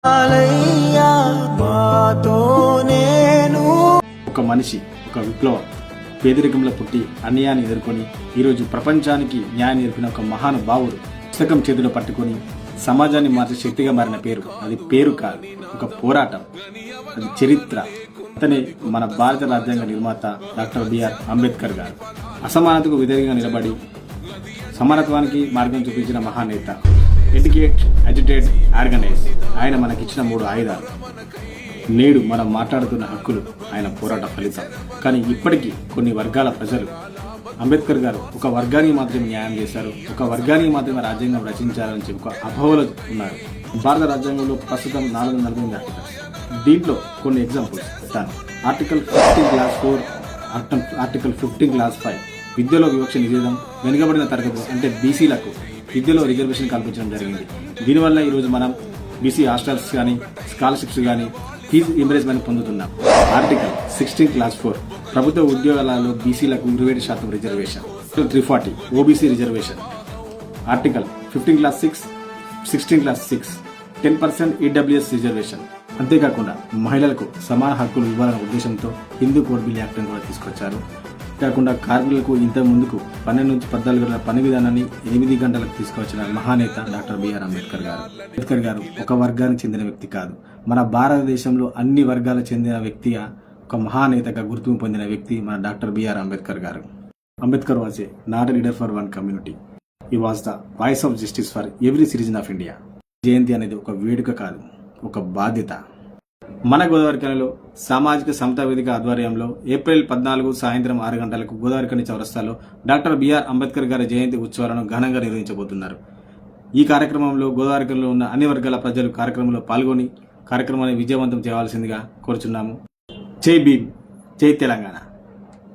ఒక మనిషి, ఒక విప్లవం, పేదరికంలో పుట్టి అన్యాయాన్ని ఎదుర్కొని ఈరోజు ప్రపంచానికి న్యాయం నేర్పిన ఒక మహానుభావుడు పుస్తకం చేతిలో పట్టుకొని సమాజాన్ని మార్చే శక్తిగా మారిన పేరు. అది పేరు కాదు, ఒక పోరాటం, అది చరిత్ర. అతనే మన భారత రాజ్యాంగ నిర్మాత డాక్టర్ బిఆర్ అంబేద్కర్ గారు. అసమానతకు వ్యతిరేకంగా నిలబడి సమానత్వానికి మార్గం చూపించిన మహానేత. Educate, agitate, organise. ఆయన మనకిచ్చిన 3 ఆయుధాలు. నేడు మనం మాట్లాడుతున్న హక్కులు ఆయన పోరాట ఫలితం. కానీ ఇప్పటికీ కొన్ని వర్గాల ప్రజలు అంబేద్కర్ గారు ఒక వర్గానికి మాత్రమే న్యాయం చేశారు, ఒక వర్గానికి మాత్రమే రాజ్యాంగం రచించారని చెప్పి ఒక అపోహలో ఉన్నారు. భారత రాజ్యాంగంలో ప్రస్తుతం 448 ఆర్టికల్స్. దీంట్లో కొన్ని ఎగ్జాంపుల్స్ ఇస్తాను. ఆర్టికల్ 15 క్లాస్ 4, ఆర్టికల్ 15 క్లాస్ 5 విద్యలో వివక్ష నిషేధం. వెనుకబడిన తరగతులు అంటే బీసీలకు విద్యలో రిజర్వేషన్ కల్పించడం జరిగింది. దీనివల్ల ఈరోజు మనం బీసీ హాస్టల్స్ కానీ, స్కాలర్షిప్స్ కానీ, ఫీజు రింబర్స్మెంట్ పొందుతున్నాం. ఆర్టికల్ 16 క్లాస్ 4 ప్రభుత్వ ఉద్యోగాలలో బీసీలకు 27% reservation. 340 OBC reservation. Article 15 class 6, 16 class 6 10% EWS reservation. అంతేకాకుండా మహిళలకు సమాన హక్కులు ఇవ్వాలనే ఉద్దేశంతో హిందూ కోడ్ బిల్ యాక్ట్ కూడా తీసుకొచ్చారు. కాకుండా కార్మికులకు ఇంత ముందుకు 12 నుంచి 14 గంటల పని విధానాన్ని 8 గంటలకు తీసుకువచ్చిన మహానేత డాక్టర్ బిఆర్ అంబేద్కర్ గారు. అంబేద్కర్ గారు ఒక వర్గానికి చెందిన వ్యక్తి కాదు, మన భారతదేశంలో అన్ని వర్గాలకు చెందిన వ్యక్తిగా, ఒక మహానేతగా గుర్తింపు పొందిన వ్యక్తి మన డాక్టర్ బిఆర్ అంబేద్కర్ గారు. Ambedkar was a not a leader for one community, he was the voice of justice for every citizen of India. జయంతి అనేది ఒక వేడుక కాదు, ఒక బాధ్యత. మన గోదావరిఖనిలో సామాజిక సమతా వేదిక ఆధ్వర్యంలో ఏప్రిల్ 14 సాయంత్రం 6 గంటలకు గోదావరిఖని చౌరస్తాలో డాక్టర్ బిఆర్ అంబేద్కర్ గారి జయంతి ఉత్సవాలను ఘనంగా నిర్వహించబోతున్నారు. ఈ కార్యక్రమంలో గోదావరిఖనిలో ఉన్న అన్ని వర్గాల ప్రజలు కార్యక్రమంలో పాల్గొని కార్యక్రమాన్ని విజయవంతం చేయవలసిందిగా కోరుచున్నాము. జై భీమ్, జై తెలంగాణ.